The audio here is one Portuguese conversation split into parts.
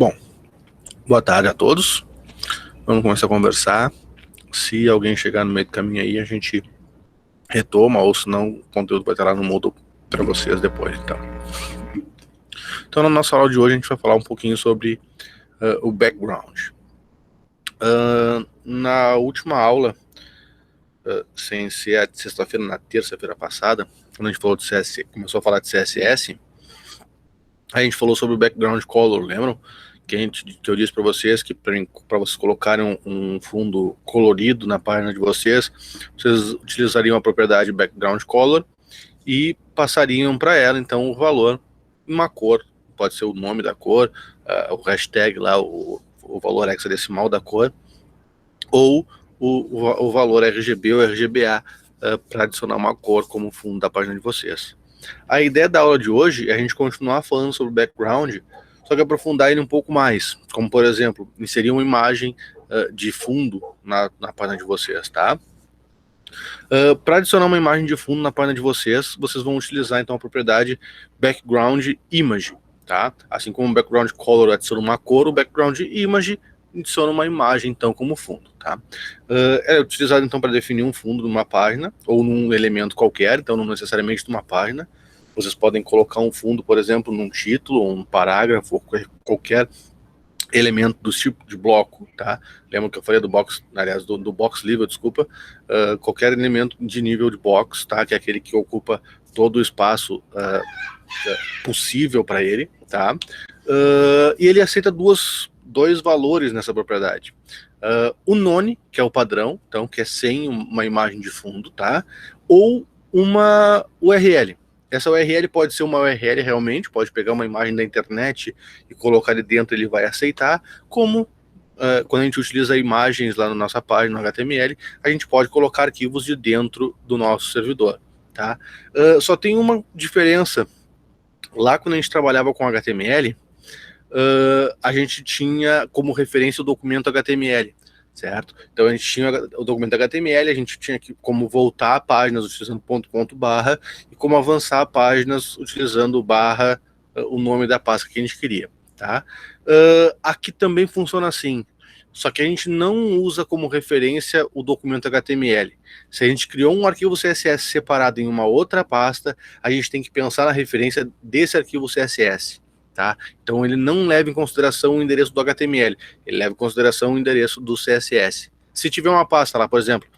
Bom, boa tarde a todos. Vamos começar a conversar. Se alguém chegar no meio do caminho aí, a gente retoma, ou senão o conteúdo vai estar lá no Moodle para vocês depois. Então, na nossa aula de hoje, a gente vai falar um pouquinho sobre o background. Na última aula, sem ser a de sexta-feira, na terça-feira passada, quando a gente falou de CSS, começou a falar de CSS, a gente falou sobre o background color, lembram? Que eu disse para vocês que para vocês colocarem um fundo colorido na página de vocês utilizariam a propriedade background color e passariam para ela, então, o valor em uma cor. Pode ser o nome da cor, o hashtag lá, o valor hexadecimal da cor, ou o valor RGB ou RGBA para adicionar uma cor como fundo da página de vocês. A ideia da aula de hoje é a gente continuar falando sobre o background, só que aprofundar ele um pouco mais, como por exemplo, inserir uma imagem de fundo na página de vocês, tá? Para adicionar uma imagem de fundo na página de vocês vão utilizar então a propriedade background image, tá? Assim como o background color adiciona uma cor, o background image adiciona uma imagem então como fundo, tá? É utilizado então para definir um fundo numa página ou num elemento qualquer, então não necessariamente numa página. Vocês podem colocar um fundo, por exemplo, num título, ou um parágrafo, ou qualquer elemento do tipo de bloco, tá? Lembra que eu falei do box, aliás, do box level, desculpa, qualquer elemento de nível de box, tá? Que é aquele que ocupa todo o espaço possível para ele, tá? E ele aceita dois valores nessa propriedade. O none, que é o padrão, então, que é sem uma imagem de fundo, tá? Ou uma URL. Essa URL pode ser uma URL realmente, pode pegar uma imagem da internet e colocar ali dentro, ele vai aceitar, como quando a gente utiliza imagens lá na nossa página, no HTML, a gente pode colocar arquivos de dentro do nosso servidor, tá? Só tem uma diferença. Lá quando a gente trabalhava com HTML, a gente tinha como referência o documento HTML, certo? Então a gente tinha o documento HTML, a gente tinha como voltar a páginas utilizando ponto barra e como avançar páginas utilizando barra, o nome da pasta que a gente queria, tá? Aqui também funciona assim, só que a gente não usa como referência o documento HTML. Se a gente criou um arquivo CSS separado em uma outra pasta, a gente tem que pensar na referência desse arquivo CSS. Tá? Então ele não leva em consideração o endereço do HTML, ele leva em consideração o endereço do CSS. Se tiver uma pasta lá, por exemplo,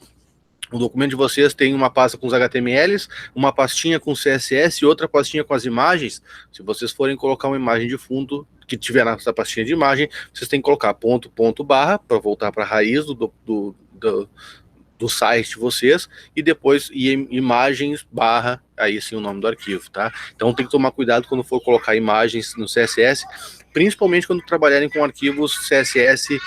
o documento de vocês tem uma pasta com os HTMLs, uma pastinha com CSS e outra pastinha com as imagens, se vocês forem colocar uma imagem de fundo que tiver nessa pastinha de imagem, vocês têm que colocar ponto barra para voltar para a raiz do site de vocês, e depois imagens barra, aí sim o nome do arquivo, tá? Então tem que tomar cuidado quando for colocar imagens no CSS, principalmente quando trabalharem com arquivos CSS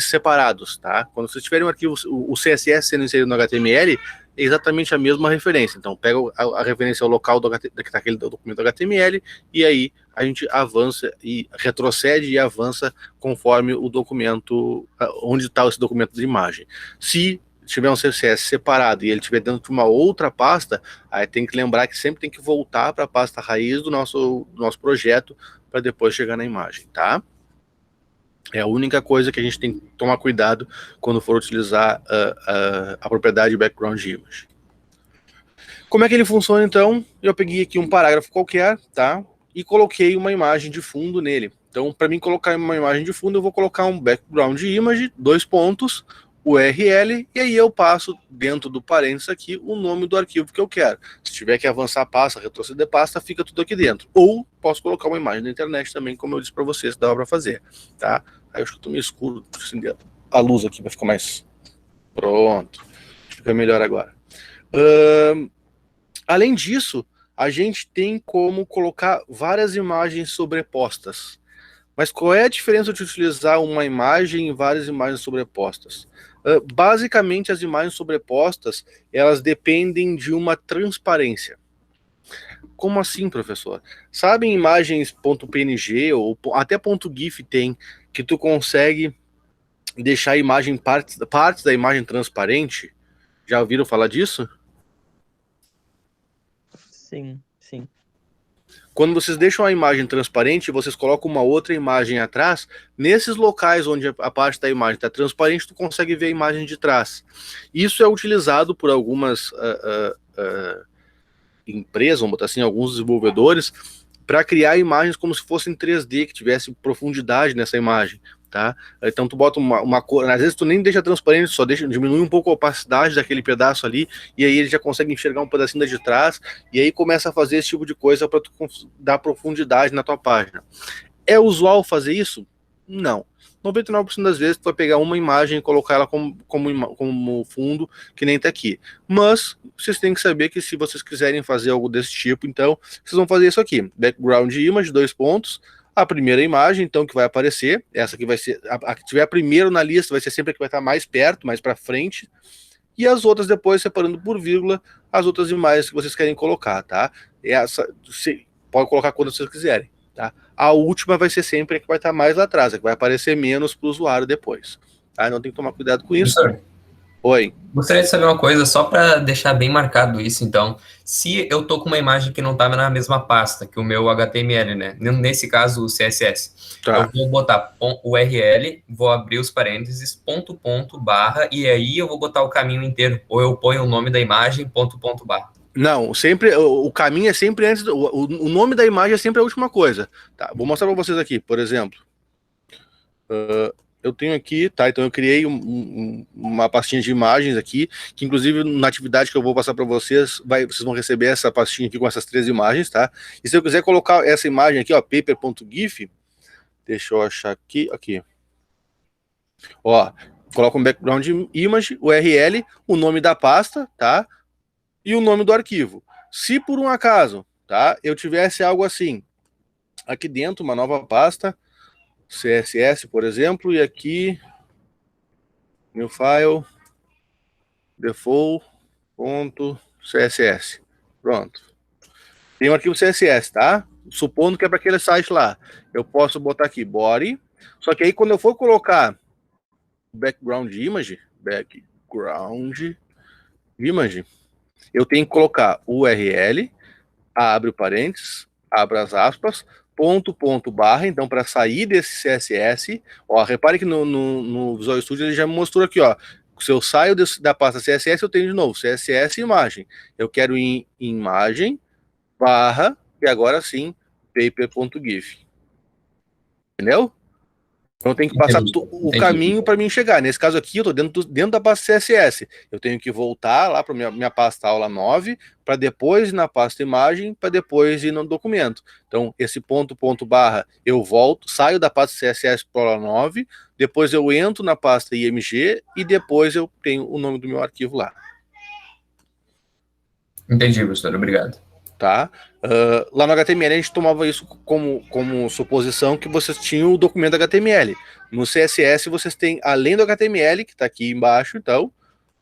separados, tá? Quando vocês tiverem um arquivo, o CSS sendo inserido no HTML, é exatamente a mesma referência. Então pega a referência ao local daquele documento HTML, e aí a gente avança e retrocede e avança conforme o documento, onde está esse documento de imagem. Se tiver um CSS separado e ele estiver dentro de uma outra pasta, aí tem que lembrar que sempre tem que voltar para a pasta raiz do nosso projeto para depois chegar na imagem, tá? É a única coisa que a gente tem que tomar cuidado quando for utilizar a propriedade background image. Como é que ele funciona, então? Eu peguei aqui um parágrafo qualquer, tá? E coloquei uma imagem de fundo nele. Então, para mim colocar uma imagem de fundo, eu vou colocar um background image, 2 pontos, URL, e aí eu passo dentro do parênteses aqui o nome do arquivo que eu quero. Se tiver que avançar a pasta, retroceder pasta, fica tudo aqui dentro. Ou posso colocar uma imagem da internet também, como eu disse para vocês, dava para fazer, tá? Aí eu acho que eu tô meio escuro, deixa eu acender a luz aqui para ficar mais... Pronto, fica melhor agora. Além disso, a gente tem como colocar várias imagens sobrepostas. Mas qual é a diferença de utilizar uma imagem e várias imagens sobrepostas? Basicamente, as imagens sobrepostas, elas dependem de uma transparência. Como assim, professor? Sabem imagens .png ou até .gif tem, que tu consegue deixar a imagem, partes da imagem transparente? Já ouviram falar disso? Sim. Quando vocês deixam a imagem transparente, vocês colocam uma outra imagem atrás, nesses locais onde a parte da imagem está transparente, tu consegue ver a imagem de trás. Isso é utilizado por algumas empresas, vamos botar assim, alguns desenvolvedores, para criar imagens como se fossem 3D, que tivesse profundidade nessa imagem. Tá? Então tu bota uma cor, às vezes tu nem deixa transparente, só diminui um pouco a opacidade daquele pedaço ali, e aí ele já consegue enxergar um pedacinho de trás, e aí começa a fazer esse tipo de coisa para tu dar profundidade na tua página. É usual fazer isso? Não. 99% das vezes tu vai pegar uma imagem e colocar ela como fundo, que nem tá aqui. Mas vocês têm que saber que se vocês quiserem fazer algo desse tipo, então vocês vão fazer isso aqui: background image, 2 pontos, a primeira imagem, então, que vai aparecer, essa que vai ser, a que tiver primeiro na lista vai ser sempre a que vai estar mais perto, mais para frente, e as outras depois separando por vírgula as outras imagens que vocês querem colocar, tá? Essa, você pode colocar quando vocês quiserem, tá? A última vai ser sempre a que vai estar mais lá atrás, a que vai aparecer menos para o usuário depois, tá? Então tem que tomar cuidado com isso. Professor, Oi. gostaria de saber uma coisa, só para deixar bem marcado isso, então. Se eu tô com uma imagem que não estava na mesma pasta que o meu HTML, né? Nesse caso, o CSS, Tá. eu vou botar URL, vou abrir os parênteses, ponto, ponto, barra, e aí eu vou botar o caminho inteiro. Ou eu ponho o nome da imagem, ponto, ponto, barra. Não, sempre o caminho é sempre antes, o nome da imagem é sempre a última coisa. Tá, vou mostrar para vocês aqui, por exemplo. Eu tenho aqui, tá? Então eu criei uma pastinha de imagens aqui, que inclusive na atividade que eu vou passar para vocês, vocês vão receber essa pastinha aqui com essas 3 imagens, tá? E se eu quiser colocar essa imagem aqui, ó, paper.gif, deixa eu achar aqui, ó, coloca um background image, URL, o nome da pasta, tá? E o nome do arquivo. Se por um acaso, tá, eu tivesse algo assim, aqui dentro, uma nova pasta, CSS, por exemplo, e aqui, new file, default.css. Pronto. Tem um arquivo CSS, tá? Supondo que é para aquele site lá. Eu posso botar aqui body, só que aí quando eu for colocar background image, eu tenho que colocar URL, abre o parênteses, abre as aspas, ponto, barra, então para sair desse CSS, ó, repare que no Visual Studio ele já me mostrou aqui, ó, se eu saio da pasta CSS, eu tenho de novo CSS imagem, eu quero em imagem, barra, e agora sim, paper.gif, entendeu? Então tem que passar o caminho para mim chegar. Nesse caso aqui, eu estou dentro da pasta CSS. Eu tenho que voltar lá para minha pasta aula 9, para depois ir na pasta imagem, para depois ir no documento. Então, esse ponto, barra, eu volto, saio da pasta CSS para aula 9, depois eu entro na pasta IMG e depois eu tenho o nome do meu arquivo lá. Entendi, professor. Obrigado. Tá? Lá no HTML a gente tomava isso como suposição que vocês tinham o documento HTML. No CSS vocês têm, além do HTML, que está aqui embaixo, então,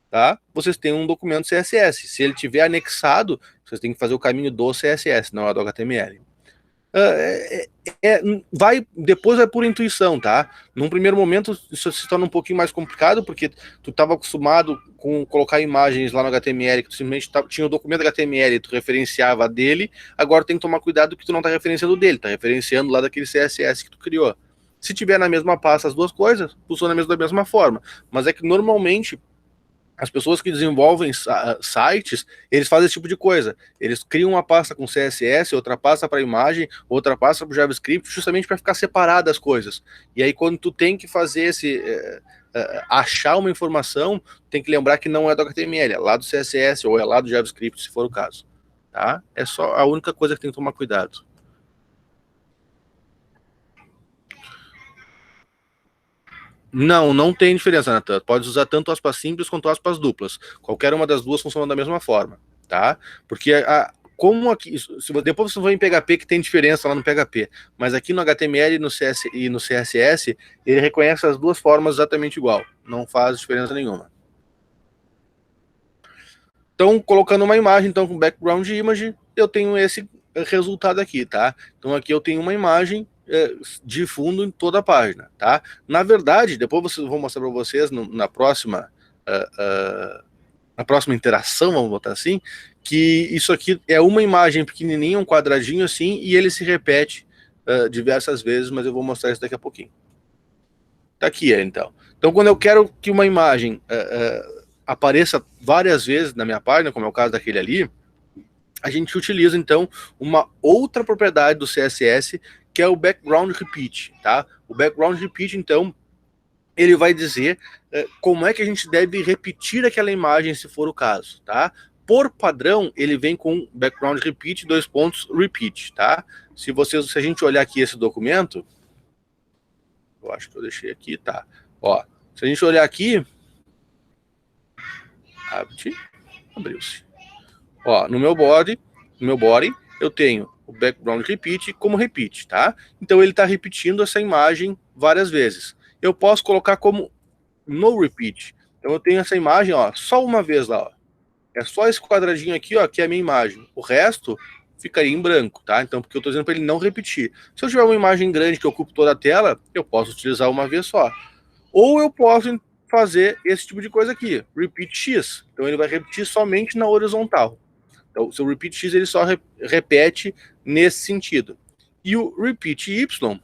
tá? Vocês têm um documento CSS. Se ele tiver anexado, vocês têm que fazer o caminho do CSS, não é do HTML. Depois vai por intuição, tá? Num primeiro momento isso se torna um pouquinho mais complicado, porque tu estava acostumado com colocar imagens lá no HTML, que tu simplesmente tinha o documento HTML, tu referenciava dele, agora tem que tomar cuidado que tu não está referenciando dele, tá referenciando lá daquele CSS que tu criou. Se tiver na mesma pasta as duas coisas, funciona da mesma forma, mas é que normalmente as pessoas que desenvolvem sites, eles fazem esse tipo de coisa. Eles criam uma pasta com CSS, outra pasta para imagem, outra pasta para JavaScript, justamente para ficar separadas as coisas. E aí, quando tu tem que fazer achar uma informação, tem que lembrar que não é do HTML, é lá do CSS ou é lá do JavaScript, se for o caso. Tá? É só a única coisa que tem que tomar cuidado. Não tem diferença, Natan. Pode usar tanto aspas simples quanto aspas duplas. Qualquer uma das duas funciona da mesma forma, tá? Porque como aqui, depois você vai em PHP que tem diferença lá no PHP, mas aqui no HTML e no CSS, ele reconhece as duas formas exatamente igual. Não faz diferença nenhuma. Então, colocando uma imagem, então, com background image, eu tenho esse resultado aqui, tá? Então, aqui eu tenho uma imagem de fundo em toda a página, tá? Na verdade, depois vou mostrar para vocês na próxima interação, vamos botar assim, que isso aqui é uma imagem pequenininha, um quadradinho assim, e ele se repete diversas vezes, mas eu vou mostrar isso daqui a pouquinho. Tá aqui, então. Então, quando eu quero que uma imagem apareça várias vezes na minha página, como é o caso daquele ali, a gente utiliza, então, uma outra propriedade do CSS, que é o background repeat, tá? O background repeat, então, ele vai dizer como é que a gente deve repetir aquela imagem, se for o caso, tá? Por padrão, ele vem com background repeat, repeat, tá? Se a gente olhar aqui esse documento, eu acho que eu deixei aqui, tá? Ó, se a gente olhar aqui, abriu-se. Ó, no meu body, eu tenho o background repeat como repeat, tá? Então ele está repetindo essa imagem várias vezes. Eu posso colocar como no repeat. Então eu tenho essa imagem, ó, só uma vez lá, ó. É só esse quadradinho aqui, ó, que é a minha imagem. O resto ficaria em branco, tá? Então, porque eu estou dizendo para ele não repetir. Se eu tiver uma imagem grande que ocupe toda a tela, eu posso utilizar uma vez só. Ou eu posso fazer esse tipo de coisa aqui, repeat X. Então ele vai repetir somente na horizontal. Então, o seu repeat X ele só repete nesse sentido. E o repeat Y,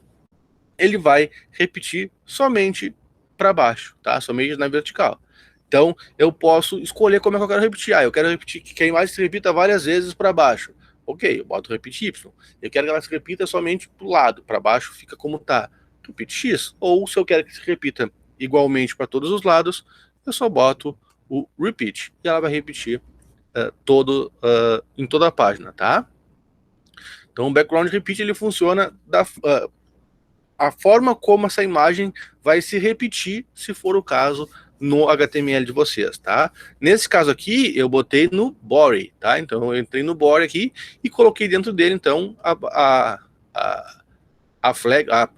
ele vai repetir somente para baixo, tá? Somente na vertical. Então, eu posso escolher como é que eu quero repetir. Eu quero repetir que a imagem se repita várias vezes para baixo. Ok, eu boto repeat Y. Eu quero que ela se repita somente para o lado, para baixo fica como está. Repeat X. Ou se eu quero que se repita igualmente para todos os lados, eu só boto o repeat e ela vai repetir em toda a página, tá? Então o background repeat ele funciona a forma como essa imagem vai se repetir, se for o caso, no HTML de vocês, tá? Nesse caso aqui, eu botei no body, tá? Então eu entrei no body aqui e coloquei dentro dele, então, a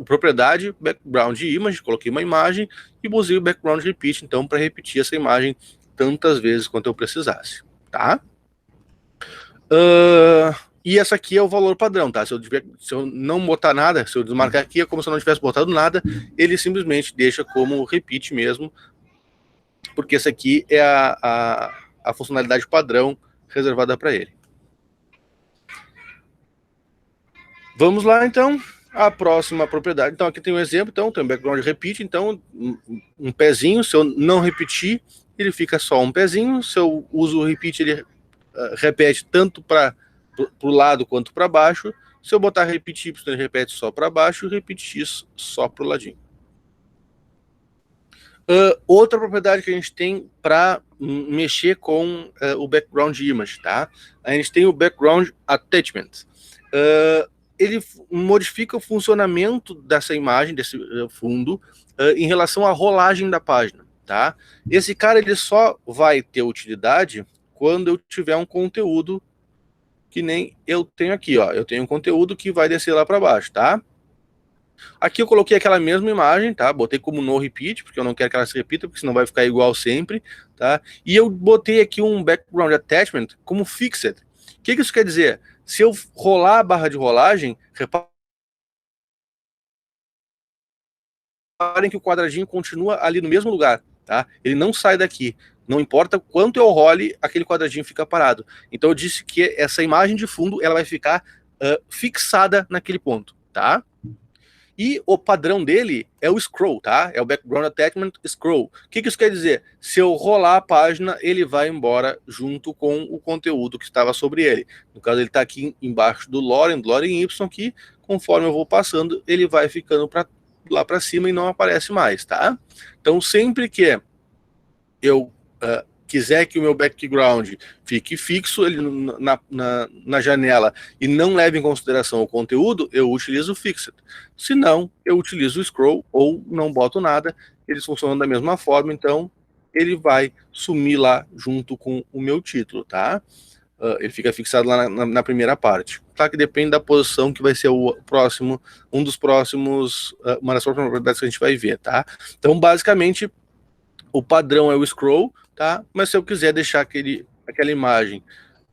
propriedade background image, coloquei uma imagem e usei o background repeat, então, para repetir essa imagem tantas vezes quanto eu precisasse, tá? E essa aqui é o valor padrão, tá? Se eu não botar nada, se eu desmarcar aqui, é como se eu não tivesse botado nada, ele simplesmente deixa como repeat mesmo, porque essa aqui é a funcionalidade padrão reservada para ele. Vamos lá, então, a próxima propriedade. Então, aqui tem um exemplo, então, tem um background repeat, então, um pezinho, se eu não repetir, ele fica só um pezinho, se eu uso o repeat, ele repete tanto para o lado quanto para baixo. Se eu botar repeat Y, ele repete só para baixo, e repeat X só para o ladinho. Outra propriedade que a gente tem para mexer com o background image, tá? A gente tem o background attachment. Ele modifica o funcionamento dessa imagem, desse fundo, em relação à rolagem da página, tá? Esse cara ele só vai ter utilidade quando eu tiver um conteúdo que nem eu tenho aqui, ó. Eu tenho um conteúdo que vai descer lá para baixo, tá? Aqui eu coloquei aquela mesma imagem, tá? Botei como no repeat, porque eu não quero que ela se repita, porque senão vai ficar igual sempre, tá? E eu botei aqui um background attachment como fixed. O que isso quer dizer? Se eu rolar a barra de rolagem, reparem que o quadradinho continua ali no mesmo lugar, tá? Ele não sai daqui. Não importa quanto eu role, aquele quadradinho fica parado. Então eu disse que essa imagem de fundo ela vai ficar fixada naquele ponto, tá? E o padrão dele é o scroll, tá? É o background attachment scroll. O que isso quer dizer? Se eu rolar a página, ele vai embora junto com o conteúdo que estava sobre ele. No caso, ele está aqui embaixo do Lorem Y, que conforme eu vou passando, ele vai ficando lá para cima e não aparece mais, tá? Então, sempre que eu quiser que o meu background fique fixo ele na janela e não leve em consideração o conteúdo, eu utilizo o fixed. Se não, eu utilizo o scroll ou não boto nada. Eles funcionam da mesma forma, então ele vai sumir lá junto com o meu título, tá? Ele fica fixado lá na primeira parte. Tá, que depende da posição que vai ser uma das próximas propriedades que a gente vai ver, tá? Então, basicamente, o padrão é o scroll, tá? Mas se eu quiser deixar aquela imagem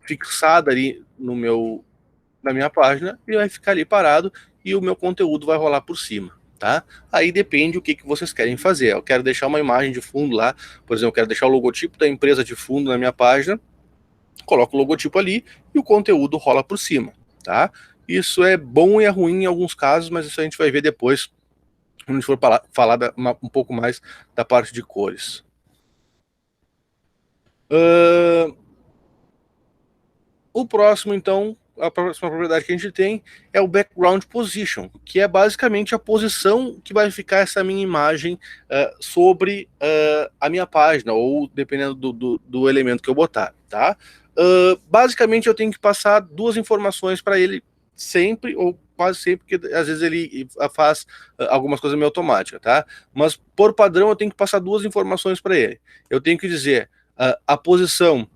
fixada ali na minha página, ele vai ficar ali parado e o meu conteúdo vai rolar por cima, tá? Aí depende o que vocês querem fazer. Eu quero deixar uma imagem de fundo lá, por exemplo, eu quero deixar o logotipo da empresa de fundo na minha página, coloco o logotipo ali e o conteúdo rola por cima, tá? Isso é bom e é ruim em alguns casos, mas isso a gente vai ver depois, quando a gente for falar um pouco mais da parte de cores. O próximo, então, a próxima propriedade que a gente tem é o background position, que é basicamente a posição que vai ficar essa minha imagem sobre a minha página, ou dependendo do elemento que eu botar, tá? Basicamente eu tenho que passar duas informações para ele sempre, ou quase sempre, porque às vezes ele faz algumas coisas meio automáticas, tá? Mas por padrão eu tenho que passar duas informações para ele. Eu tenho que dizer a posição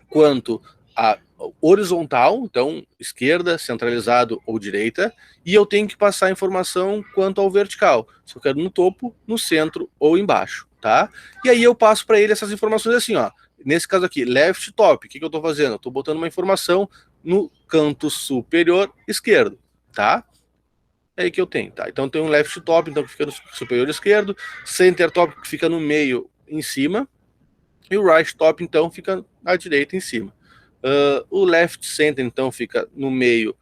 quanto a horizontal, então esquerda, centralizado ou direita, e eu tenho que passar a informação quanto ao vertical, se eu quero no topo, no centro ou embaixo, tá? E aí eu passo para ele essas informações assim, ó. Nesse caso aqui, left top, o que eu estou fazendo? Eu estou botando uma informação no canto superior esquerdo, tá? É aí que eu tenho, tá? Então tem um left top, então que fica no superior esquerdo, center top que fica no meio em cima, e o right top então fica à direita em cima. O left center então fica no meio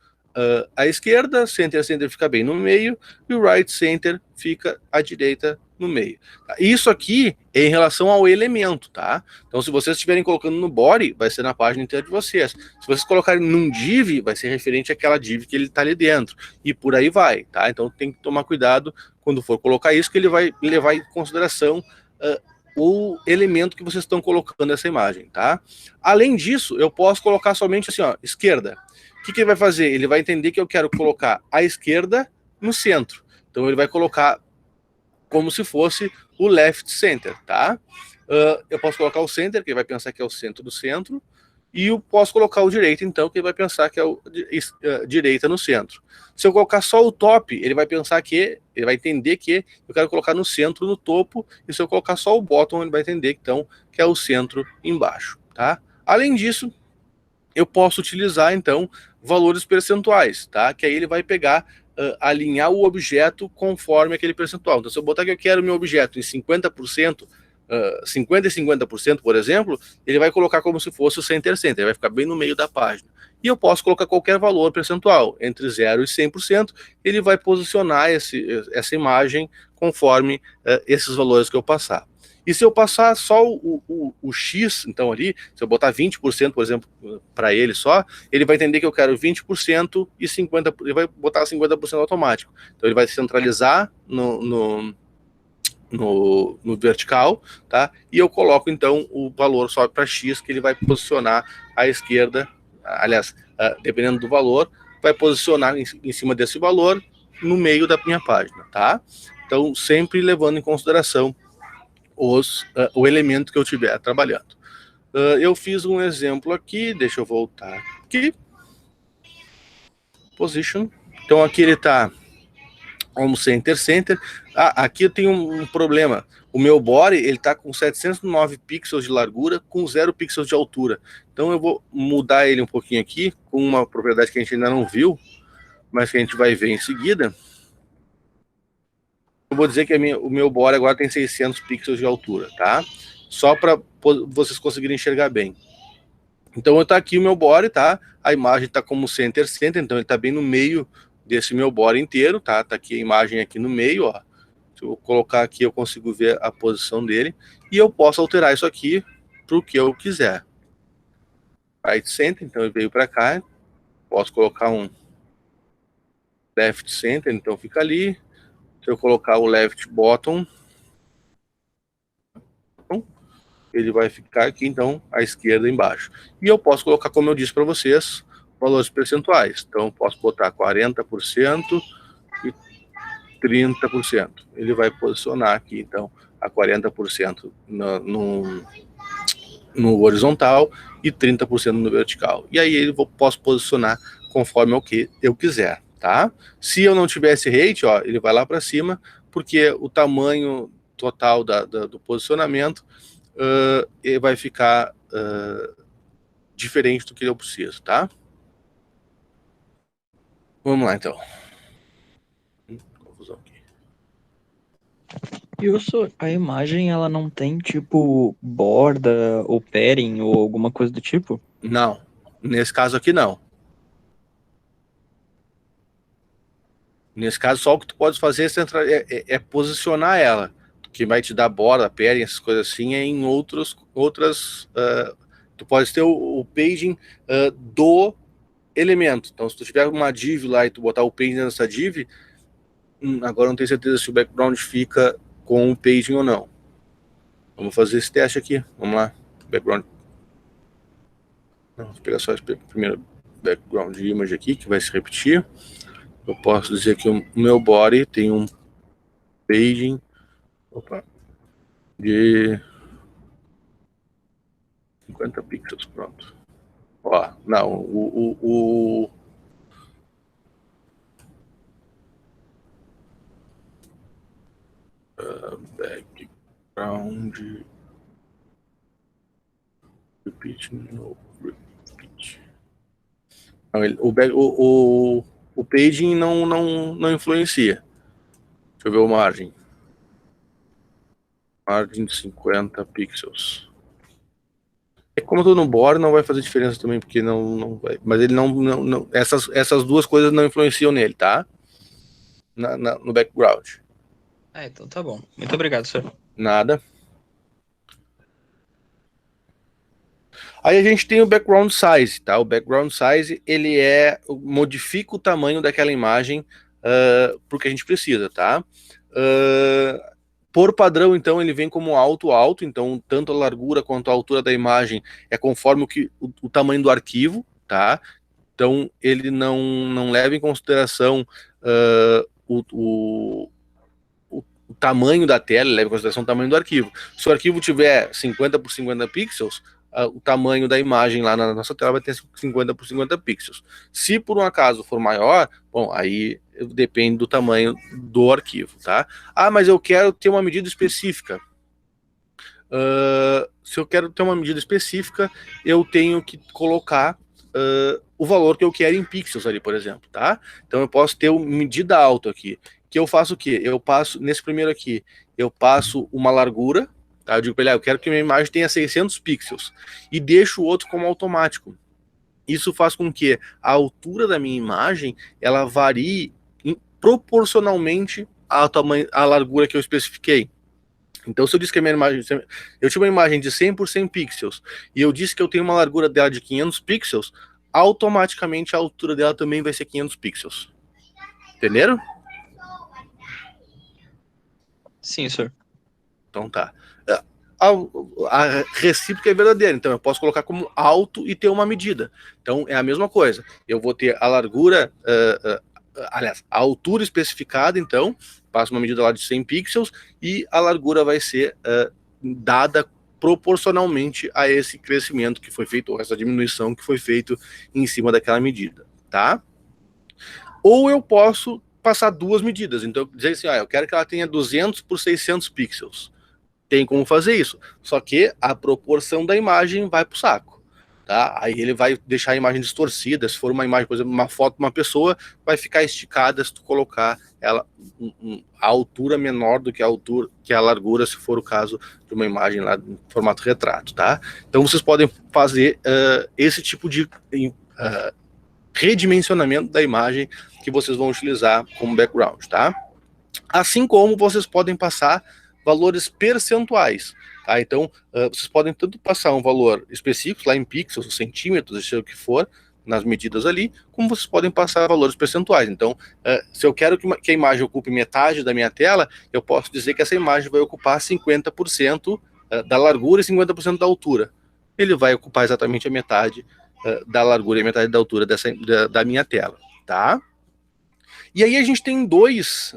à esquerda, center fica bem no meio, e o right center fica à direita no meio. Isso aqui é em relação ao elemento, tá? Então se vocês estiverem colocando no body, vai ser na página inteira de vocês. Se vocês colocarem num div, vai ser referente àquela div que ele está ali dentro, e por aí vai, tá? Então tem que tomar cuidado quando for colocar isso, que ele vai levar em consideração o elemento que vocês estão colocando nessa imagem, tá? Além disso, eu posso colocar somente assim, ó, esquerda. O que ele vai fazer? Ele vai entender que eu quero colocar a esquerda no centro. Então ele vai colocar como se fosse o left center, tá? Eu posso colocar o center, que ele vai pensar que é o centro do centro, e eu posso colocar o direita, então, que ele vai pensar que é o direita no centro. Se eu colocar só o top, ele vai pensar que, ele vai entender que eu quero colocar no centro, no topo, e se eu colocar só o bottom, ele vai entender, então, que é o centro embaixo, tá? Além disso, eu posso utilizar, então, valores percentuais, tá? Que aí ele vai pegar, alinhar o objeto conforme aquele percentual. Então, se eu botar que eu quero meu objeto em 50%, 50% e 50%, por exemplo, ele vai colocar como se fosse o center, ele vai ficar bem no meio da página. E eu posso colocar qualquer valor percentual, entre 0 e 100%, ele vai posicionar essa imagem conforme esses valores que eu passar. E se eu passar só o X, então ali, se eu botar 20%, por exemplo, para ele só, ele vai entender que eu quero 20% e 50%, ele vai botar 50% automático. Então ele vai centralizar no vertical, tá? E eu coloco então o valor só para X, que ele vai posicionar à esquerda, aliás, dependendo do valor, vai posicionar em cima desse valor no meio da minha página, tá? Então, sempre levando em consideração o elemento que eu estiver trabalhando. Eu fiz um exemplo aqui, deixa eu voltar aqui. Position. Então, aqui ele está como center. Aqui eu tenho um problema. O meu body, ele está com 709 pixels de largura, com 0 pixels de altura. Então eu vou mudar ele um pouquinho aqui, com uma propriedade que a gente ainda não viu, mas que a gente vai ver em seguida. Eu vou dizer que o meu body agora tem 600 pixels de altura, tá? Só para vocês conseguirem enxergar bem. Então está aqui o meu body, tá? A imagem está como center, então ele está bem no meio desse meu body inteiro, tá? Tá aqui a imagem aqui no meio, ó. Se eu colocar aqui, eu consigo ver a posição dele. E eu posso alterar isso aqui para o que eu quiser. Right center, então ele veio para cá. Posso colocar um left center, então fica ali. Se eu colocar o left bottom, ele vai ficar aqui, então, à esquerda embaixo. E eu posso colocar, como eu disse para vocês, valores percentuais. Então, eu posso botar 40% e 30%. Ele vai posicionar aqui, então, a 40% no horizontal e 30% no vertical. E aí eu posso posicionar conforme o que eu quiser, tá? Se eu não tivesse rate, ó, ele vai lá para cima, porque o tamanho total do posicionamento ele vai ficar diferente do que eu preciso, tá? Vamos lá, então. Confusão aqui. Wilson, a imagem ela não tem tipo borda ou padding ou alguma coisa do tipo? Não. Nesse caso aqui, não. Nesse caso, só o que tu pode fazer é posicionar ela. O que vai te dar borda, pairing, essas coisas assim, é em outras. Tu pode ter o paging do elemento. Então, se tu tiver uma div lá e tu botar o paging nessa div, agora não tenho certeza se o background fica com o paging ou não. Vamos fazer esse teste aqui. Vamos lá. Background. Não, vou pegar só esse primeiro background image aqui, que vai se repetir. Eu posso dizer que o meu body tem um paging de 50 pixels, pronto. Ó, não, background repeat, no repeat. Não, o paging não influencia. Deixa eu ver o margem. Margem de 50 pixels. É como eu tô no body, não vai fazer diferença também, porque não vai. Mas ele não essas duas coisas não influenciam nele, tá? No background. Então tá bom. Muito obrigado, senhor. Nada. Aí a gente tem o background size, tá? O background size, ele modifica o tamanho daquela imagem porque a gente precisa, tá? Por padrão, então, ele vem como alto, então tanto a largura quanto a altura da imagem é conforme o tamanho do arquivo, tá? Então, ele não leva em consideração o tamanho da tela, leva em consideração o tamanho do arquivo. Se o arquivo tiver 50 por 50 pixels, o tamanho da imagem lá na nossa tela vai ter 50 por 50 pixels. Se por um acaso for maior, bom, aí depende do tamanho do arquivo, tá? Ah, mas eu quero ter uma medida específica. Se eu quero ter uma medida específica, eu tenho que colocar o valor que eu quero em pixels ali, por exemplo, tá? Então eu posso ter uma medida alta aqui, que eu faço o quê? Eu passo, nesse primeiro aqui, eu passo uma largura, tá? Eu digo para ele, eu quero que minha imagem tenha 600 pixels, e deixo o outro como automático. Isso faz com que a altura da minha imagem, ela varie proporcionalmente à largura que eu especifiquei. Então, se eu disse que a minha imagem, eu tinha uma imagem de 100 por 100 pixels, e eu disse que eu tenho uma largura dela de 500 pixels, automaticamente a altura dela também vai ser 500 pixels. Entenderam? Sim, senhor. Então tá. A recíproca é verdadeira, então eu posso colocar como alto e ter uma medida. Então é a mesma coisa. Eu vou ter a largura, aliás, a altura especificada, então, passo uma medida lá de 100 pixels e a largura vai ser dada proporcionalmente a esse crescimento que foi feito, ou essa diminuição que foi feito em cima daquela medida, tá? Ou eu posso passar duas medidas, então dizer assim, eu quero que ela tenha 200 por 600 pixels. Tem como fazer isso, só que a proporção da imagem vai pro saco, tá? Aí ele vai deixar a imagem distorcida. Se for uma imagem, por exemplo, uma foto de uma pessoa, vai ficar esticada se tu colocar ela a altura menor do que a largura, se for o caso de uma imagem lá em formato retrato, tá? Então vocês podem fazer esse tipo de redimensionamento da imagem que vocês vão utilizar como background, tá? Assim como vocês podem passar valores percentuais, tá? Então, vocês podem tanto passar um valor específico, lá em pixels, centímetros, seja o que for, nas medidas ali, como vocês podem passar valores percentuais. Então, se eu quero que a imagem ocupe metade da minha tela, eu posso dizer que essa imagem vai ocupar 50% da largura e 50% da altura. Ele vai ocupar exatamente a metade da largura e a metade da altura da minha tela, tá? E aí a gente tem duas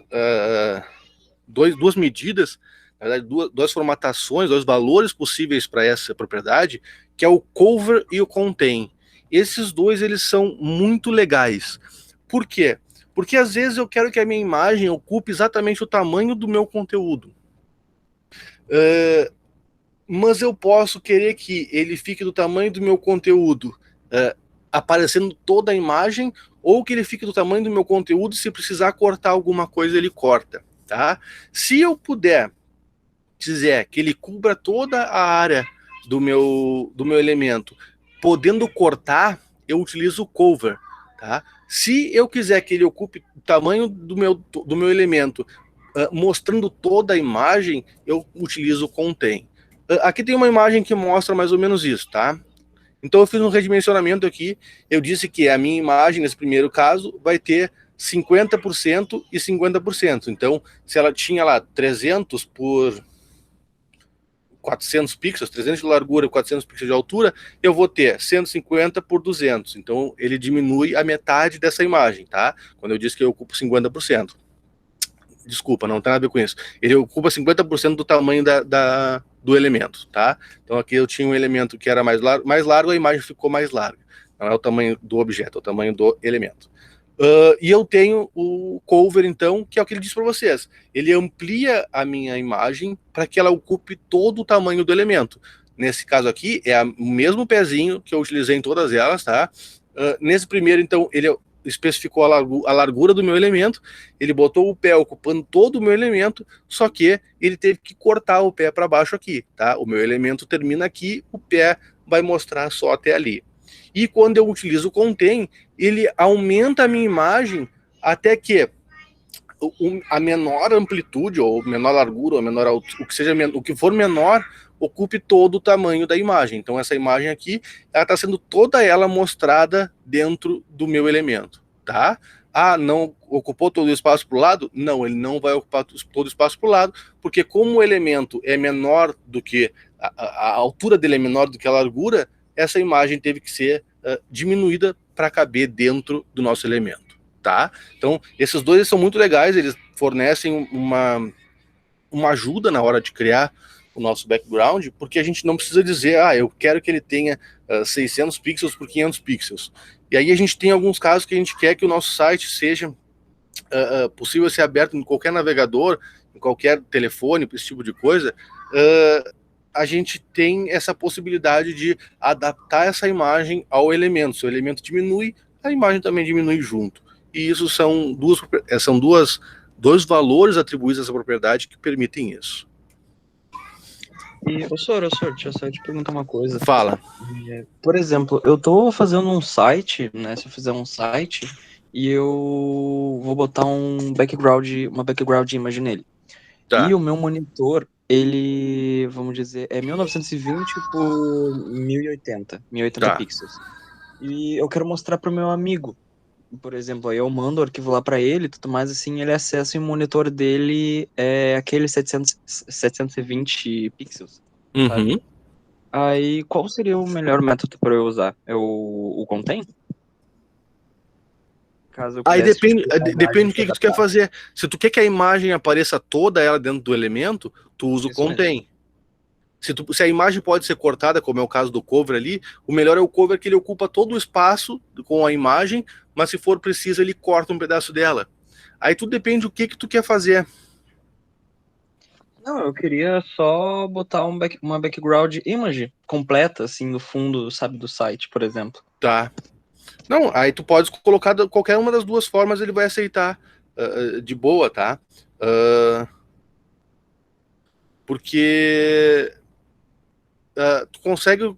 medidas, na verdade, duas formatações, dois valores possíveis para essa propriedade, que é o cover e o contain. Esses dois, eles são muito legais. Por quê? Porque às vezes eu quero que a minha imagem ocupe exatamente o tamanho do meu conteúdo. Mas eu posso querer que ele fique do tamanho do meu conteúdo, aparecendo toda a imagem, ou que ele fique do tamanho do meu conteúdo, se precisar cortar alguma coisa, ele corta, tá? Se eu puder dizer que ele cubra toda a área do meu elemento, podendo cortar, eu utilizo o cover, tá? Se eu quiser que ele ocupe o tamanho do meu elemento, mostrando toda a imagem, eu utilizo o contém. Aqui tem uma imagem que mostra mais ou menos isso, tá? Então eu fiz um redimensionamento aqui, eu disse que a minha imagem, nesse primeiro caso, vai ter 50% e 50%. Então, se ela tinha lá 300 por 400 pixels, 300 de largura e 400 pixels de altura, eu vou ter 150 por 200. Então, ele diminui a metade dessa imagem, tá? Quando eu disse que eu ocupo 50%. Desculpa, não tem nada a ver com isso. Ele ocupa 50% do tamanho do elemento, tá? Então, aqui eu tinha um elemento que era mais largo, a imagem ficou mais larga. Não é o tamanho do objeto, é o tamanho do elemento. E eu tenho o cover, então, que é o que ele diz para vocês. Ele amplia a minha imagem para que ela ocupe todo o tamanho do elemento. Nesse caso aqui, é o mesmo pezinho que eu utilizei em todas elas, tá? Nesse primeiro, então, ele especificou a largura do meu elemento, ele botou o pé ocupando todo o meu elemento, só que ele teve que cortar o pé para baixo aqui, tá? O meu elemento termina aqui, o pé vai mostrar só até ali. E quando eu utilizo o contém, ele aumenta a minha imagem até que a menor amplitude, ou menor largura, ou menor o que for menor, ocupe todo o tamanho da imagem. Então essa imagem aqui, ela está sendo toda ela mostrada dentro do meu elemento, tá? Ah, não ocupou todo o espaço para o lado? Não, ele não vai ocupar todo o espaço para o lado, porque como o elemento é menor do que, a altura dele é menor do que a largura, essa imagem teve que ser diminuída para caber dentro do nosso elemento, tá? Então, esses dois são muito legais, eles fornecem uma ajuda na hora de criar o nosso background, porque a gente não precisa dizer, eu quero que ele tenha 600 pixels por 500 pixels. E aí a gente tem alguns casos que a gente quer que o nosso site seja possível ser aberto em qualquer navegador, em qualquer telefone, esse tipo de coisa. A gente tem essa possibilidade de adaptar essa imagem ao elemento. Se o elemento diminui, a imagem também diminui junto. E isso são dois valores atribuídos a essa propriedade que permitem isso. E, ô, senhor, deixa eu só te perguntar uma coisa. Fala. Por exemplo, eu tô fazendo um site, né? Se eu fizer um site e eu vou botar uma background image nele. Tá. E o meu monitor, ele, vamos dizer, é 1920 por 1080 Tá. pixels. E eu quero mostrar pro meu amigo. Por exemplo, aí eu mando o arquivo lá pra ele, tudo mais assim, ele acessa e o monitor dele é aquele 720 pixels. Uhum. Aí, qual seria o melhor método para eu usar? É o contém? Caso eu Aí quisesse, depende do que tu quer fazer. Se tu quer que a imagem apareça toda ela dentro do elemento, tu usa o Isso contém. Se a imagem pode ser cortada, como é o caso do cover ali, o melhor é o cover, que ele ocupa todo o espaço com a imagem, mas se for preciso, ele corta um pedaço dela. Aí tudo depende do que tu quer fazer. Não, eu queria só botar uma background image completa, assim, no fundo, sabe, do site, por exemplo. Tá. Não, aí tu pode colocar qualquer uma das duas formas, ele vai aceitar de boa, tá? Porque tu consegue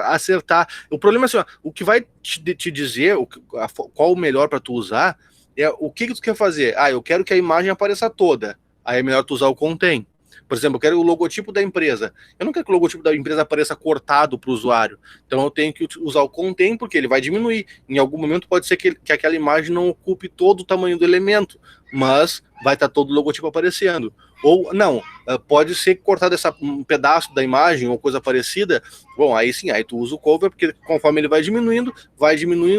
acertar. O problema é assim, ó, o que vai te dizer qual o melhor para tu usar é o que tu quer fazer. Eu quero que a imagem apareça toda. Aí é melhor tu usar o contém. Por exemplo, eu quero o logotipo da empresa. Eu não quero que o logotipo da empresa apareça cortado para o usuário. Então eu tenho que usar o contém, porque ele vai diminuir. Em algum momento pode ser que aquela imagem não ocupe todo o tamanho do elemento, mas vai estar todo o logotipo aparecendo. Ou não, pode ser cortado um pedaço da imagem ou coisa parecida. Bom, aí sim, aí tu usa o cover, porque conforme ele vai diminuindo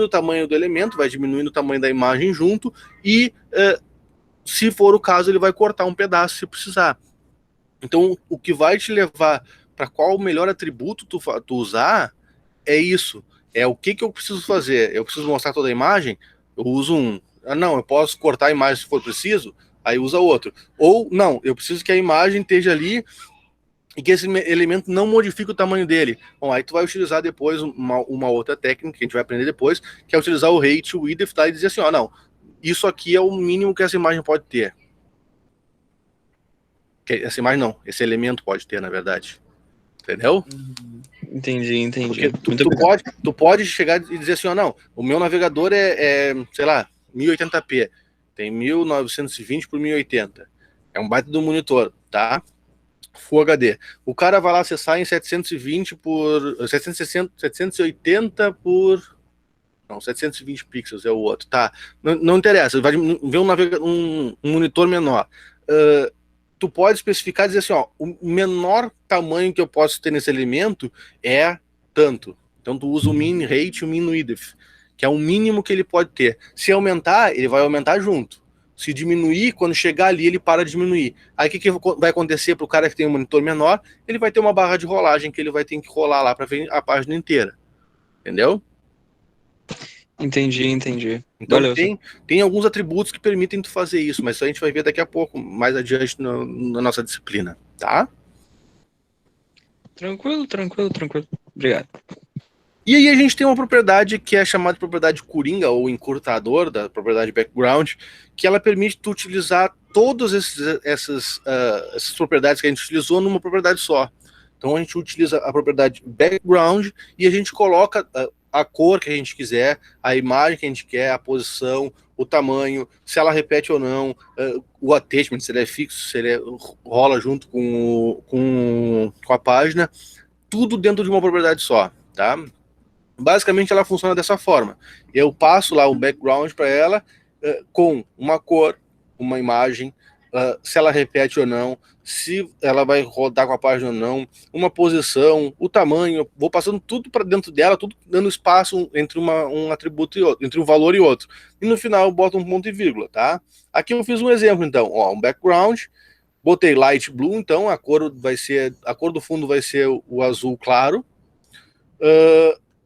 o tamanho do elemento, vai diminuindo o tamanho da imagem junto, e se for o caso, ele vai cortar um pedaço se precisar. Então, o que vai te levar para qual o melhor atributo tu usar é isso. É o que eu preciso fazer. Eu preciso mostrar toda a imagem, eu uso um. Não, eu posso cortar a imagem se for preciso, aí usa outro. Ou, não, eu preciso que a imagem esteja ali e que esse elemento não modifique o tamanho dele. Bom, aí tu vai utilizar depois uma outra técnica, que a gente vai aprender depois, que é utilizar o rate width, tá? E dizer assim, não, isso aqui é o mínimo que essa imagem pode ter. Essa imagem não, esse elemento pode ter, na verdade. Entendeu? Entendi. Porque Muito obrigado. tu pode chegar e dizer assim, ó, não, o meu navegador sei lá, 1080p, tem 1920 por 1080. É um baita do monitor, tá? Full HD. O cara vai lá acessar em 720 por 760, 780 por não, 720 pixels é o outro, tá? Não interessa, vai ver um monitor menor. Tu pode especificar e dizer assim, ó, o menor tamanho que eu posso ter nesse elemento é tanto. Então tu usa o min rate e o min width, que é o mínimo que ele pode ter. Se aumentar, ele vai aumentar junto. Se diminuir, quando chegar ali, ele para de diminuir. Aí o que vai acontecer para o cara que tem um monitor menor? Ele vai ter uma barra de rolagem que ele vai ter que rolar lá para ver a página inteira. Entendeu? Entendi. Então Valeu. tem alguns atributos que permitem tu fazer isso, mas isso a gente vai ver daqui a pouco, mais adiante na nossa disciplina, tá? Tranquilo. Obrigado. E aí a gente tem uma propriedade que é chamada de propriedade coringa, ou encurtador da propriedade background, que ela permite tu utilizar todas essas propriedades que a gente utilizou numa propriedade só. Então a gente utiliza a propriedade background e a gente coloca a cor que a gente quiser, a imagem que a gente quer, a posição, o tamanho, se ela repete ou não, o attachment, se ele é fixo, se ele rola junto com a página, tudo dentro de uma propriedade só, tá? Basicamente ela funciona dessa forma. Eu passo lá o background para ela com uma cor, uma imagem, se ela repete ou não, se ela vai rodar com a página ou não, uma posição, o tamanho, vou passando tudo para dentro dela, tudo dando espaço entre um atributo e outro, entre um valor e outro. E no final eu boto um ponto e vírgula, tá? Aqui eu fiz um exemplo então, ó, um background, botei light blue, então a cor do fundo vai ser o azul claro.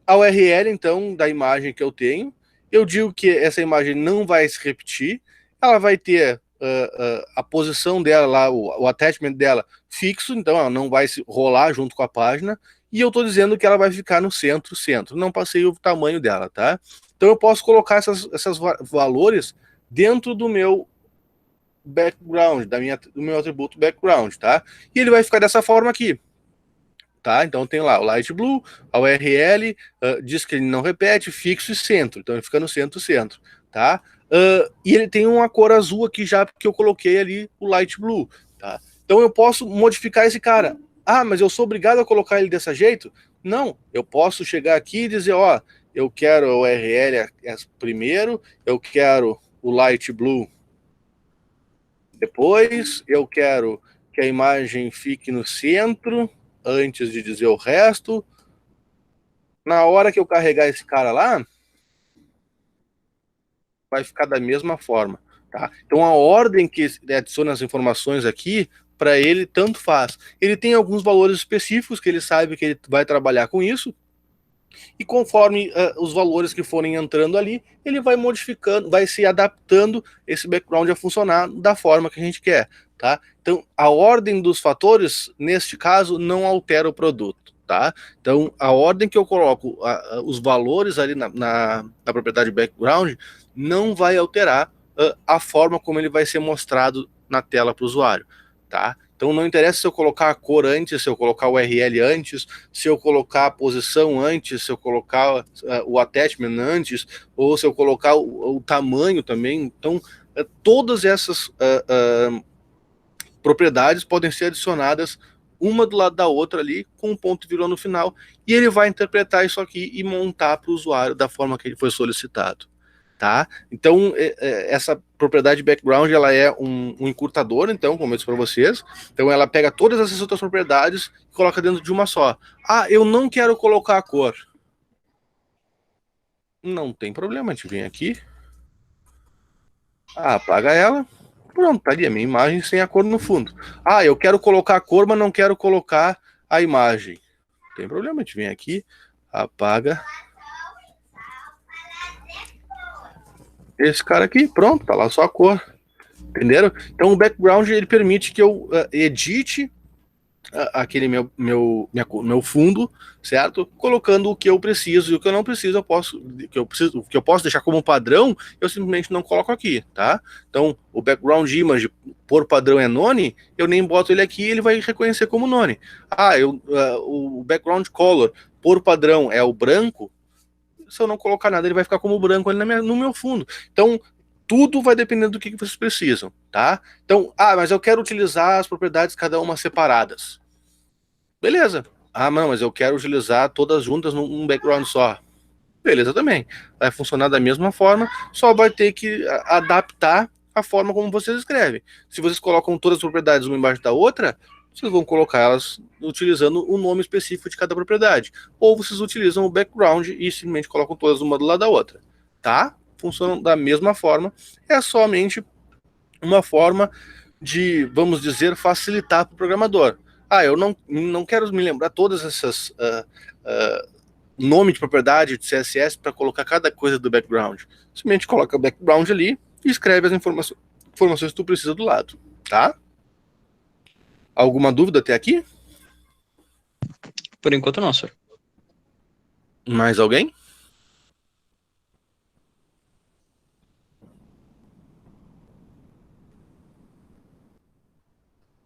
A URL, então, da imagem que eu tenho, eu digo que essa imagem não vai se repetir, ela vai ter a posição dela lá, o attachment dela fixo, então ela não vai se rolar junto com a página, e eu estou dizendo que ela vai ficar no centro, não passei o tamanho dela, tá? Então eu posso colocar esses valores dentro do meu background, do meu atributo background, tá? E ele vai ficar dessa forma aqui. Tá? Então tem lá o light blue, a URL, diz que ele não repete, fixo e centro. Então ele fica no centro. Tá? E ele tem uma cor azul aqui já, porque eu coloquei ali o light blue. Tá? Então eu posso modificar esse cara. Ah, mas eu sou obrigado a colocar ele desse jeito? Não, eu posso chegar aqui e dizer, ó, eu quero a URL primeiro, eu quero o light blue depois, eu quero que a imagem fique no centro, antes de dizer o resto. Na hora que eu carregar esse cara lá, vai ficar da mesma forma, tá? Então a ordem que adiciona as informações aqui, para ele tanto faz. Ele tem alguns valores específicos que ele sabe que ele vai trabalhar com isso, e conforme os valores que forem entrando ali, ele vai modificando, vai se adaptando esse background a funcionar da forma que a gente quer, tá? Então, a ordem dos fatores, neste caso, não altera o produto, tá? Então, a ordem que eu coloco os valores ali na propriedade background não vai alterar a forma como ele vai ser mostrado na tela para o usuário, tá? Então não interessa se eu colocar a cor antes, se eu colocar o URL antes, se eu colocar a posição antes, se eu colocar o attachment antes, ou se eu colocar o tamanho também. Então todas essas propriedades podem ser adicionadas uma do lado da outra ali, com um ponto e vírgula no final, e ele vai interpretar isso aqui e montar para o usuário da forma que ele foi solicitado. Tá? Então, essa propriedade background, ela é um encurtador, então, como eu disse para vocês. Então, ela pega todas essas outras propriedades e coloca dentro de uma só. Ah, eu não quero colocar a cor. Não tem problema, a gente vem aqui. Apaga ela. Pronto, tá ali a minha imagem sem a cor no fundo. Ah, eu quero colocar a cor, mas não quero colocar a imagem. Não tem problema, a gente vem aqui, apaga esse cara aqui, pronto, tá lá só a cor, entenderam? Então o background ele permite que eu edite aquele meu fundo, certo? Colocando o que eu preciso e o que eu não preciso, o que eu posso deixar como padrão, eu simplesmente não coloco aqui, tá? Então o background image por padrão é none, eu nem boto ele aqui, ele vai reconhecer como none. O background color, por padrão, é o branco, se eu não colocar nada, ele vai ficar como branco ali no meu fundo. Então, tudo vai depender do que vocês precisam, tá? Então, mas eu quero utilizar as propriedades cada uma separadas. Beleza. Não, mas eu quero utilizar todas juntas num background só. Beleza também. Vai funcionar da mesma forma, só vai ter que adaptar a forma como vocês escrevem. Se vocês colocam todas as propriedades uma embaixo da outra, vocês vão colocar elas utilizando o nome específico de cada propriedade. Ou vocês utilizam o background e simplesmente colocam todas uma do lado da outra. Tá? Funcionam da mesma forma. É somente uma forma de, vamos dizer, facilitar para o programador. Eu não quero me lembrar todas essas nome de propriedade de CSS para colocar cada coisa do background. Simplesmente coloca o background ali e escreve as informações que tu precisa do lado, tá? Alguma dúvida até aqui? Por enquanto não, senhor. Mais alguém?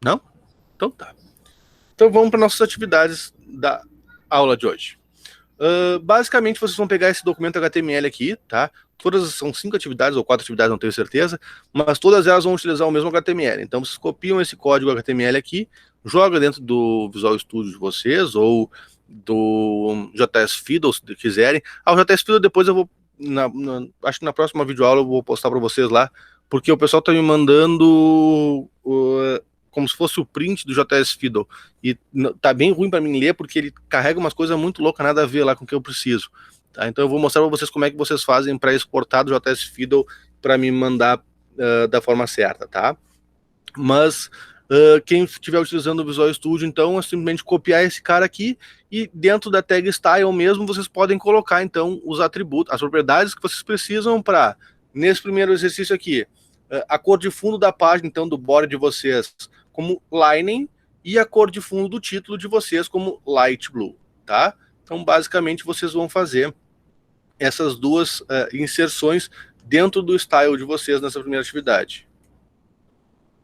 Não? Então tá. Então vamos para nossas atividades da aula de hoje. Basicamente, vocês vão pegar esse documento HTML aqui, tá? Todas são 5 atividades ou 4 atividades, não tenho certeza, mas todas elas vão utilizar o mesmo HTML. Então, vocês copiam esse código HTML aqui, joga dentro do Visual Studio de vocês, ou do JS Fiddle, se quiserem. O JS Fiddle depois eu vou, acho que na próxima videoaula eu vou postar para vocês lá, porque o pessoal tá me mandando como se fosse o print do JS Fiddle, e tá bem ruim para mim ler, porque ele carrega umas coisas muito loucas, nada a ver lá com o que eu preciso, tá? Então eu vou mostrar para vocês como é que vocês fazem para exportar do JS Fiddle para me mandar da forma certa, tá? Mas quem estiver utilizando o Visual Studio, então é simplesmente copiar esse cara aqui, e dentro da tag style mesmo, vocês podem colocar então os atributos, as propriedades que vocês precisam para, nesse primeiro exercício aqui, a cor de fundo da página, então, do body de vocês como lining, e a cor de fundo do título de vocês como light blue, tá? Então, basicamente, vocês vão fazer essas duas inserções dentro do style de vocês nessa primeira atividade.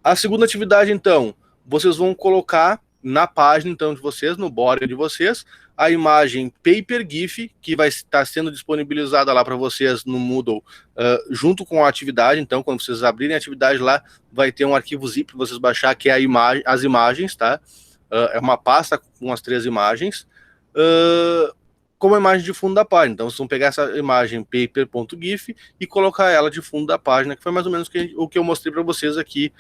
A segunda atividade, então, vocês vão colocar na página, então, de vocês, no body de vocês, a imagem Paper GIF, que vai estar sendo disponibilizada lá para vocês no Moodle, junto com a atividade. Então, quando vocês abrirem a atividade lá, vai ter um arquivo zip para vocês baixar, que é as imagens, tá? É uma pasta com as 3 imagens, como a imagem de fundo da página. Então, vocês vão pegar essa imagem paper.gif e colocar ela de fundo da página, que foi mais ou menos o que eu mostrei para vocês aqui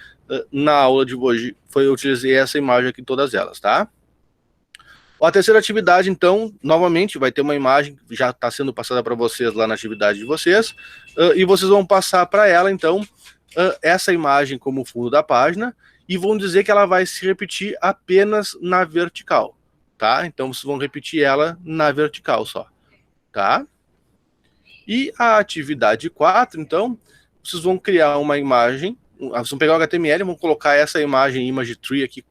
na aula de hoje. Eu utilizei essa imagem aqui em todas elas, tá? A terceira atividade, então, novamente, vai ter uma imagem que já está sendo passada para vocês lá na atividade de vocês, e vocês vão passar para ela, então, essa imagem como fundo da página, e vão dizer que ela vai se repetir apenas na vertical, tá? Então, vocês vão repetir ela na vertical só, tá? E a atividade 4, então, vocês vão criar uma imagem, vocês vão pegar o HTML e vão colocar essa imagem, image tree aqui,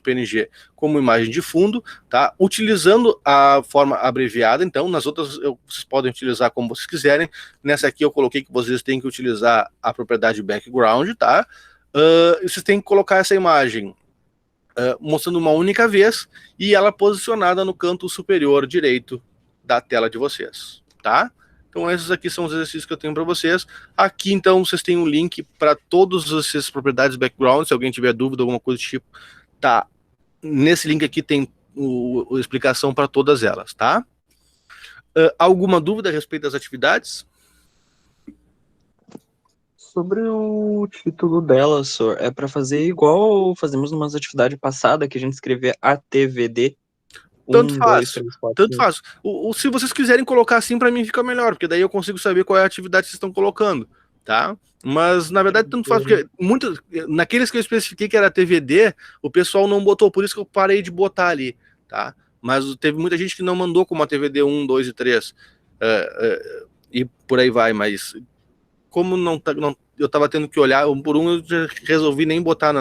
.png, como imagem de fundo, tá? Utilizando a forma abreviada. Então, nas outras vocês podem utilizar como vocês quiserem. Nessa aqui eu coloquei que vocês têm que utilizar a propriedade background, tá? Vocês têm que colocar essa imagem mostrando uma única vez e ela posicionada no canto superior direito da tela de vocês, tá? Então, esses aqui são os exercícios que eu tenho para vocês. Aqui, então, vocês têm um link para todas essas propriedades background. Se alguém tiver dúvida, alguma coisa do tipo, tá? Nesse link aqui tem a explicação para todas elas, tá? Alguma dúvida a respeito das atividades? Sobre o título dela, senhor, é para fazer igual fazemos numa atividade passada, que a gente escrevia ATVD. Tanto faz, tanto faz. Se vocês quiserem colocar assim, para mim fica melhor, porque daí eu consigo saber qual é a atividade que vocês estão colocando, tá? Mas, na verdade, tanto faz, porque naqueles que eu especifiquei que era TVD, o pessoal não botou, por isso que eu parei de botar ali, tá? Mas teve muita gente que não mandou como a TVD 1, 2 e 3, e por aí vai, mas como eu tava tendo que olhar um por um, eu resolvi nem botar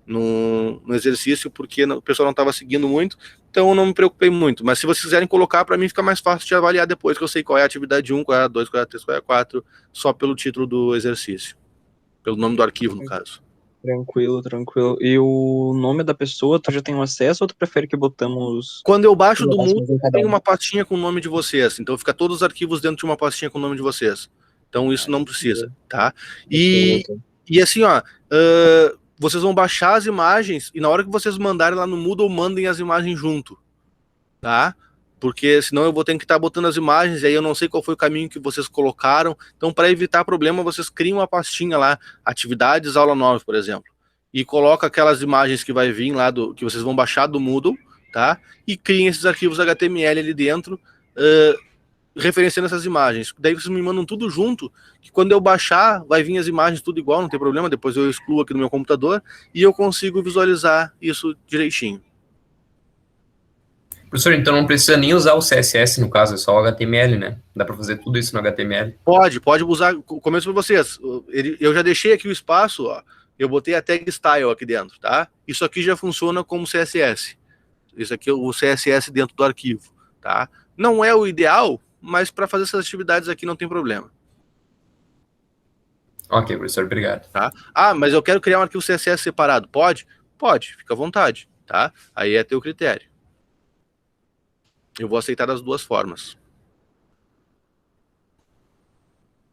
no exercício, porque o pessoal não estava seguindo muito, então eu não me preocupei muito. Mas se vocês quiserem colocar, para mim fica mais fácil de avaliar depois, que eu sei qual é a atividade 1, qual é a 2, qual é a 3, qual é a 4, só pelo título do exercício, pelo nome do arquivo, no caso. Tranquilo, tranquilo. E o nome da pessoa, tu já tem um acesso ou tu prefere que botamos... Quando eu baixo do Moodle, em cada tem um? uma pastinha com o nome de vocês. Então fica todos os arquivos dentro de uma pastinha com o nome de vocês. Então isso não precisa, tá? E assim, ó, vocês vão baixar as imagens e na hora que vocês mandarem lá no Moodle, mandem as imagens junto, tá? Porque senão eu vou ter que estar botando as imagens e aí eu não sei qual foi o caminho que vocês colocaram. Então, para evitar problema, vocês criam uma pastinha lá, atividades, aula 9, por exemplo. E coloca aquelas imagens que vai vir lá, que vocês vão baixar do Moodle, tá? E criem esses arquivos HTML ali dentro, referenciando essas imagens. Daí vocês me mandam tudo junto, que quando eu baixar, vai vir as imagens tudo igual, não tem problema. Depois eu excluo aqui no meu computador e eu consigo visualizar isso direitinho. Professor, então não precisa nem usar o CSS no caso, é só o HTML, né? Dá para fazer tudo isso no HTML. Pode usar, começo para vocês. Eu já deixei aqui o espaço, ó. Eu botei a tag style aqui dentro, tá? Isso aqui já funciona como CSS. Isso aqui é o CSS dentro do arquivo, tá? Não é o ideal, mas para fazer essas atividades aqui não tem problema. Ok, professor, obrigado. Tá? Ah, mas eu quero criar um arquivo CSS separado. Pode? Pode, fica à vontade, tá? Aí é teu critério. Eu vou aceitar das duas formas.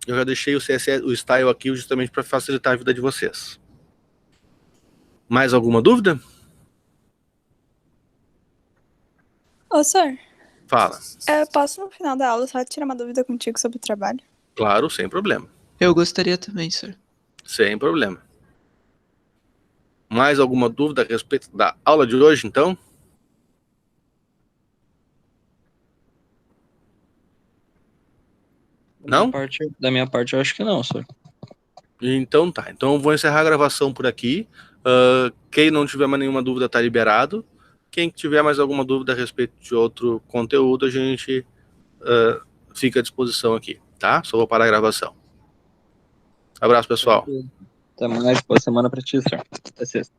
Eu já deixei o CSS, o style aqui justamente para facilitar a vida de vocês. Mais alguma dúvida? Ô, senhor, Fala. posso no final da aula só tirar uma dúvida contigo sobre o trabalho? Claro, sem problema. Eu gostaria também, senhor. Sem problema. Mais alguma dúvida a respeito da aula de hoje, então? Não? Da minha parte, eu acho que não, senhor. Então tá. Então eu vou encerrar a gravação por aqui. Quem não tiver mais nenhuma dúvida tá liberado. Quem tiver mais alguma dúvida a respeito de outro conteúdo, a gente fica à disposição aqui, tá? Só vou parar a gravação. Abraço, pessoal. Até mais. Boa semana pra ti, senhor. Até sexta.